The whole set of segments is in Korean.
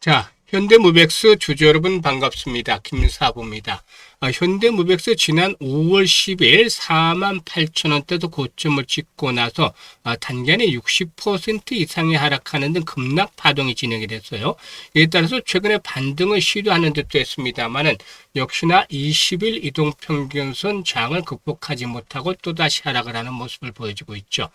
자, 현대무백스 주주 여러분 반갑습니다. 김사부입니다. 현대무백스 지난 5월 10일 48,000원대도 고점을 찍고 나서 단기간에 60% 이상이 하락하는 등 급락 파동이 진행이 됐어요. 이에 따라서 최근에 반등을 시도하는 듯도 했습니다만은 역시나 20일 이동평균선 장을 극복하지 못하고 또다시 하락을 하는 모습을 보여주고 있죠.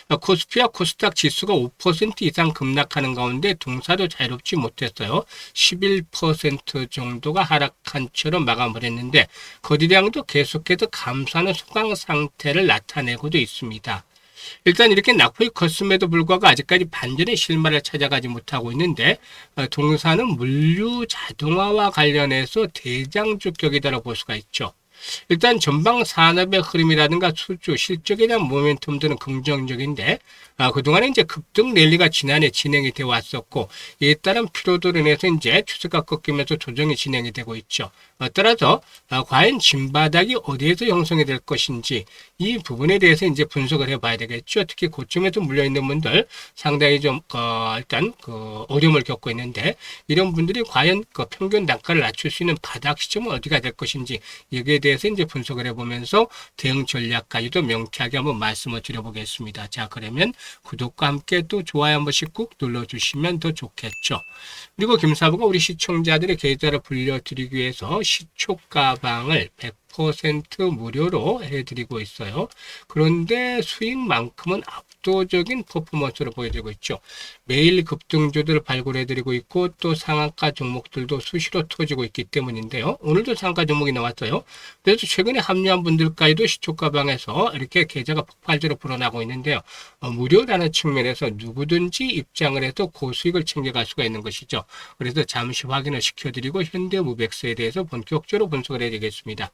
코스피와 코스닥 지수가 5% 이상 급락하는 가운데 동사도 자유롭지 못했어요. 11% 정도가 하락한 채로 마감을 했는데 거래량도 계속해서 감소하는 소강 상태를 나타내고도 있습니다. 일단 이렇게 낙폭이 컸음에도 불구하고 아직까지 반전의 실마리를 찾아가지 못하고 있는데 동사는 물류 자동화와 관련해서 대장주격이다라고 볼 수가 있죠. 일단 전방 산업의 흐름이라든가 수주, 실적에 대한 모멘텀들은 긍정적인데 그동안에 이제 급등 랠리가 지난해 진행이 되어 왔었고 이에 따른 피로도로 인해서 이제 추세가 꺾이면서 조정이 진행이 되고 있죠. 따라서 과연 진바닥이 어디에서 형성이 될 것인지 이 부분에 대해서 이제 분석을 해봐야 되겠죠. 특히 고점에서 물려있는 분들 상당히 좀 일단 어려움을 겪고 있는데 이런 분들이 과연 평균 단가를 낮출 수 있는 바닥 시점은 어디가 될 것인지 여기에 대해서 이제 분석을 해보면서 대응 전략까지도 명쾌하게 한번 말씀을 드려보겠습니다. 자, 그러면 구독과 함께 또 좋아요 한 번씩 꾹 눌러주시면 더 좋겠죠. 그리고 김사부가 우리 시청자들의 계좌를 불려드리기 위해서 시초 가방을 100% 무료로 해드리고 있어요. 그런데 수익만큼은 압도적인 퍼포먼스를 보여주고 있죠. 매일 급등주들을 발굴해드리고 있고 또 상한가 종목들도 수시로 터지고 있기 때문인데요. 오늘도 상한가 종목이 나왔어요. 그래서 최근에 합류한 분들까지도 시초가방에서 이렇게 계좌가 폭발적으로 불어나고 있는데요. 무료라는 측면에서 누구든지 입장을 해서 고수익을 챙겨갈 수가 있는 것이죠. 그래서 잠시 확인을 시켜드리고 현대무백스에 대해서 본격적으로 분석을 해드리겠습니다.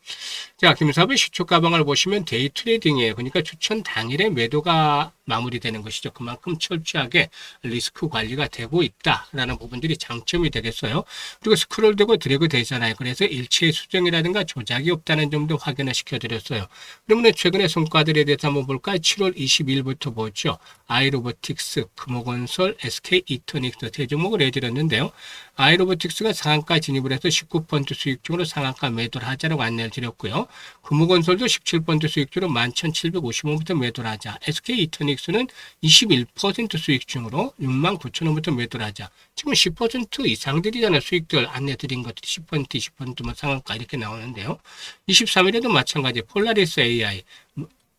자, 김사부의 시초 가방을 보시면 데이 트레이딩이에요. 그러니까 추천 당일에 매도가 마무리되는 것이죠. 그만큼 철저하게 리스크 관리가 되고 있다라는 부분들이 장점이 되겠어요. 그리고 스크롤되고 드래그 되잖아요. 그래서 일체의 수정이라든가 조작이 없다는 점도 확인을 시켜드렸어요. 그러면 최근에 성과들에 대해서 한번 볼까요? 7월 20일부터 보죠. 아이로보틱스, 금호건설, SK 이터닉스 세 종목을 해드렸는데요. 아이로보틱스가 상한가 진입을 해서 19% 수익중으로 상한가 매도를 하자라고 안내를 드렸고요. 금호건설도 17% 수익중으로 11,755원부터 매도를 하자. SK 이터닉스는 21% 수익중으로 69,000원부터 매도를 하자. 지금 10% 이상들이잖아요. 수익들 안내 드린 것들이 10%, 20%만 상한가 이렇게 나오는데요. 23일에도 마찬가지 폴라리스 AI,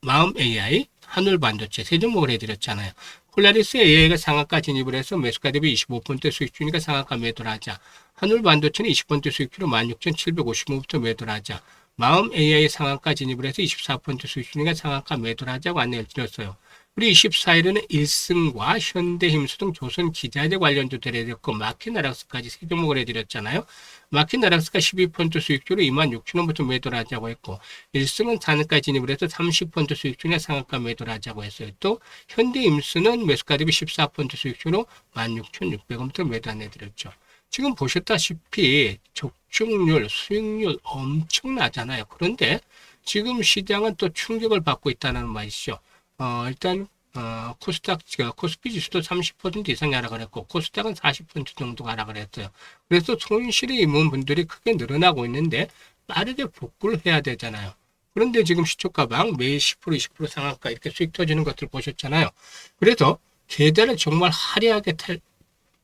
마음 AI, 한울반도체 세 종목을 해드렸잖아요. 폴라리스 AI가 상한가 진입을 해서 매수가 대비 25% 수익주니까 상한가 매도를 하자. 한울반도체는 20% 수익주로 16,755원부터 매도를 하자. 마음 AI 상한가 진입을 해서 24% 수익주니까 상한가 매도를 하자고 안내를 드렸어요. 우리 24일에는 일승과 현대힘수 등 조선기자재 관련주 대례됐고 마키나락스까지 세 종목을 해드렸잖아요. 마키나락스가 12% 수익주로 26,000원부터 매도를 하자고 했고 일승은 상한가 진입을 해서 30% 수익주에 상한가 매도를 하자고 했어요. 또 현대힘수는 매수가 대비 14% 수익주로 16,600원부터 매도 안내드렸죠. 지금 보셨다시피 적중률, 수익률 엄청나잖아요. 그런데 지금 시장은 또 충격을 받고 있다는 말이죠. 일단 코스닥, 코스피 지수도 30% 이상이 하락을 했고 코스닥은 40% 정도가 하락을 했어요. 그래서 손실이 있는 분들이 크게 늘어나고 있는데 빠르게 복구를 해야 되잖아요. 그런데 지금 시초가방 매일 10%, 20% 상한가 이렇게 수익 터지는 것들 보셨잖아요. 그래서 계좌를 정말 화려하게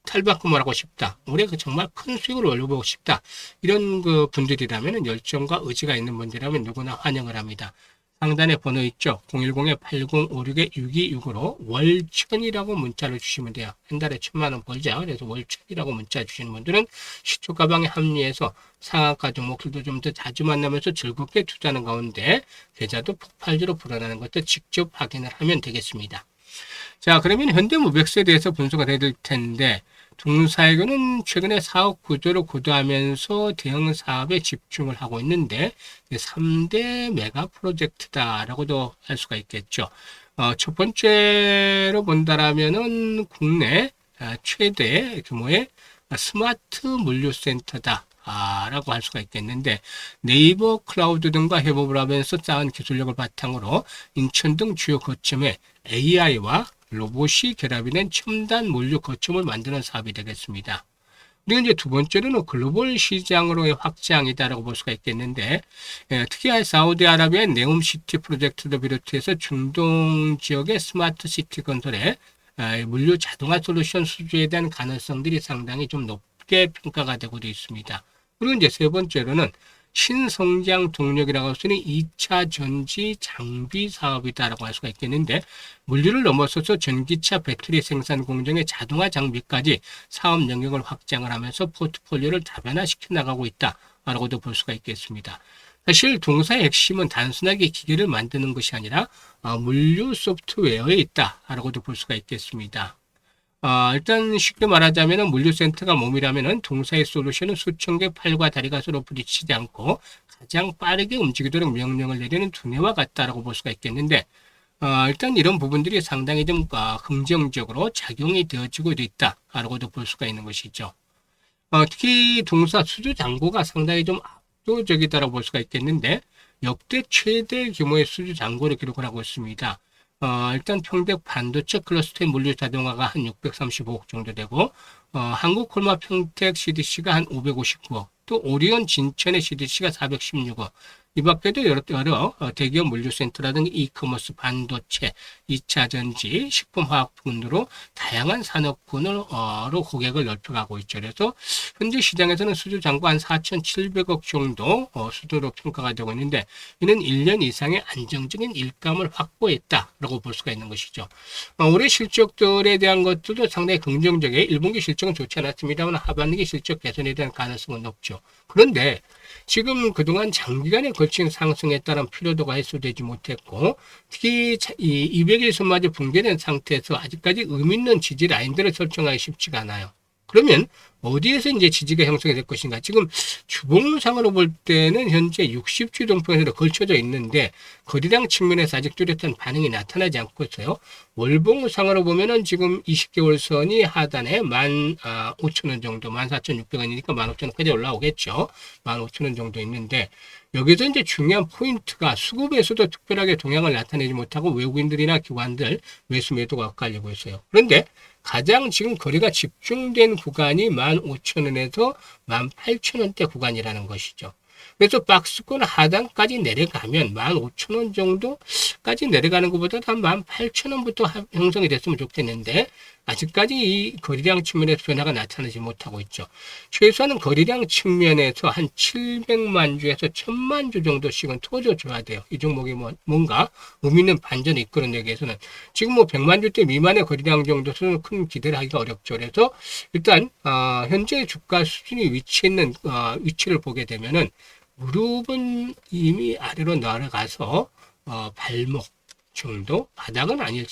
탈바꿈을 하고 싶다. 올해 정말 큰 수익을 올려보고 싶다. 이런 분들이라면 열정과 의지가 있는 분들이라면 누구나 환영을 합니다. 상단에 번호 있죠. 010-8056-6265로 월천이라고 문자를 주시면 돼요. 한 달에 1,000만 원 벌자. 그래서 월천이라고 문자 주시는 분들은 시초 가방에 합류해서 상한가 종목들도 좀 더 자주 만나면서 즐겁게 투자하는 가운데 계좌도 폭발적으로 불어나는 것도 직접 확인을 하면 되겠습니다. 자, 그러면 현대무백스에 대해서 분석을 해드릴 텐데 동사에게는 최근에 사업 구조를 고도하면서 대형 사업에 집중을 하고 있는데 3대 메가 프로젝트다라고도 할 수가 있겠죠. 첫 번째로 본다라면은 국내 최대 규모의 스마트 물류센터다. 라고 할 수가 있겠는데 네이버 클라우드 등과 협업을 하면서 쌓은 기술력을 바탕으로 인천 등 주요 거점에 AI와 로봇이 결합이 된 첨단 물류 거점을 만드는 사업이 되겠습니다. 그리고 이제 두 번째로는 글로벌 시장으로의 확장이다라고 볼 수가 있겠는데, 특히 사우디아라비아의 네옴시티 프로젝트도 비롯해서 중동 지역의 스마트 시티 건설에 물류 자동화 솔루션 수주에 대한 가능성들이 상당히 좀 높게 평가가 되고 있습니다. 그리고 이제 세 번째로는 신성장 동력이라고 할 수 있는 2차 전지 장비 사업이다라고 할 수가 있겠는데, 물류를 넘어서서 전기차 배터리 생산 공정의 자동화 장비까지 사업 영역을 확장을 하면서 포트폴리오를 다변화시켜 나가고 있다라고도 볼 수가 있겠습니다. 사실 동사의 핵심은 단순하게 기계를 만드는 것이 아니라 물류 소프트웨어에 있다라고도 볼 수가 있겠습니다. 일단 쉽게 말하자면 물류센터가 몸이라면 동사의 솔루션은 수천 개의 팔과 다리가 서로 부딪히지 않고 가장 빠르게 움직이도록 명령을 내리는 두뇌와 같다라고 볼 수가 있겠는데, 일단 이런 부분들이 상당히 좀 긍정적으로 작용이 되어지고 있다라고도 볼 수가 있는 것이죠. 특히 동사 수주 잔고가 상당히 좀 압도적이다라고 볼 수가 있겠는데, 역대 최대 규모의 수주 잔고를 기록을 하고 있습니다. 일단 평택 반도체 클러스터의 물류 자동화가 한 635억 정도 되고, 한국 콜마 평택 CDC가 한 559억, 또 오리온 진천의 CDC가 416억, 이 밖에도 여러 대기업 물류센터라든지 이커머스, 반도체, 2차 전지, 식품화학품으로 다양한 산업군으로 고객을 넓혀가고 있죠. 그래서 현재 시장에서는 수주 잔고 한 4,700억 정도 수주로 평가가 되고 있는데, 이는 1년 이상의 안정적인 일감을 확보했다라고 볼 수가 있는 것이죠. 올해 실적들에 대한 것들도 상당히 긍정적이에요. 1분기 실적은 좋지 않았습니다만 하반기 실적 개선에 대한 가능성은 높죠. 그런데 지금 그동안 장기간에 걸친 상승에 따른 피로도가 해소되지 못했고, 특히 이 200일선마저 붕괴된 상태에서 아직까지 의미 있는 지지 라인들을 설정하기 쉽지가 않아요. 그러면 어디에서 이제 지지가 형성이 될 것인가? 지금 주봉상으로 볼 때는 현재 60주 동평선으로 걸쳐져 있는데 거리량 측면에서 아직 뚜렷한 반응이 나타나지 않고 있어요. 월봉상으로 보면은 지금 20개월 선이 하단에 15,000원 정도, 14,600원이니까 15,000원까지 올라오겠죠. 15,000원 정도 있는데, 여기서 이제 중요한 포인트가 수급에서도 특별하게 동향을 나타내지 못하고 외국인들이나 기관들 매수 매도가 엇갈리고 있어요. 그런데 가장 지금 거래가 집중된 구간이 15,000원에서 18,000원대 구간이라는 것이죠. 그래서 박스권 하단까지 내려가면 15,000원 정도까지 내려가는 것보다 한 18,000원부터 형성이 됐으면 좋겠는데, 아직까지 이 거래량 측면에서 변화가 나타나지 못하고 있죠. 최소한 거래량 측면에서 한 700만 주에서 1000만 주 정도씩은 터져줘야 돼요. 이 종목이 뭔가 의미 있는 반전을 이끌어내기 위해서는. 지금 100만 주대 미만의 거래량 정도는 큰 기대를 하기가 어렵죠. 그래서 일단 현재 주가 수준이 위치했는 위치를 보게 되면은 무릎은 이미 아래로 내려가서 발목 정도, 바닥은 아닌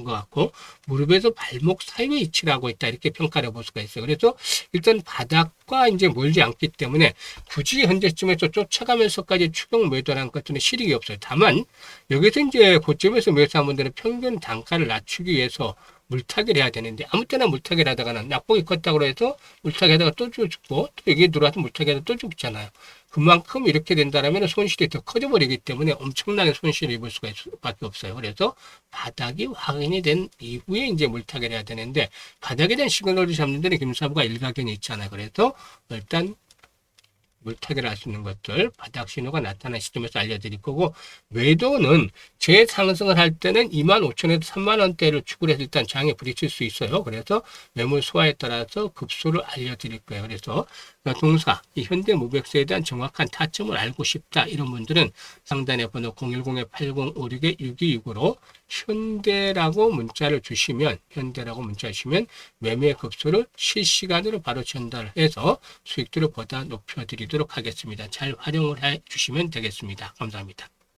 것 같고 무릎에서 발목 사이에 위치를 하고 있다, 이렇게 평가를 볼 수가 있어요. 그래서 일단 바닥과 이제 멀지 않기 때문에 굳이 현재쯤에서 쫓아가면서까지 추격 매도라는 것들은 실익이 없어요. 다만 여기서 이제 고점에서 매수한 분들은 평균 단가를 낮추기 위해서 물타기를 해야 되는데, 아무 때나 물타기를 하다가는 낙폭이 컸다고 해서 물타기하다가 또 죽고, 또 여기에 들어와서 물타기하다가 또 죽잖아요. 그만큼 이렇게 된다면 손실이 더 커져버리기 때문에 엄청나게 손실을 입을 수밖에 없어요. 그래서 바닥이 확인이 된 이후에 이제 물타기를 해야 되는데, 바닥에 대한 시그널을 잡는 데는 김사부가 일가견이 있잖아요. 그래서 일단 물타기를 할 수 있는 것들, 바닥 신호가 나타난 시점에서 알려드릴 거고, 매도는 재상승을 할 때는 25,000에서 30,000원대를 추구를 해서 일단 장에 부딪힐 수 있어요. 그래서 매물 소화에 따라서 급소를 알려드릴 거예요. 그래서 동사, 이 현대무백스에 대한 정확한 타점을 알고 싶다, 이런 분들은 상단에 번호 010-8056-6269로 현대라고 문자를 주시면 매매 급소를 실시간으로 바로 전달해서 수익들을 보다 높여드리도록 하겠습니다. 잘 활용을 해 주시면 되겠습니다. 감사합니다.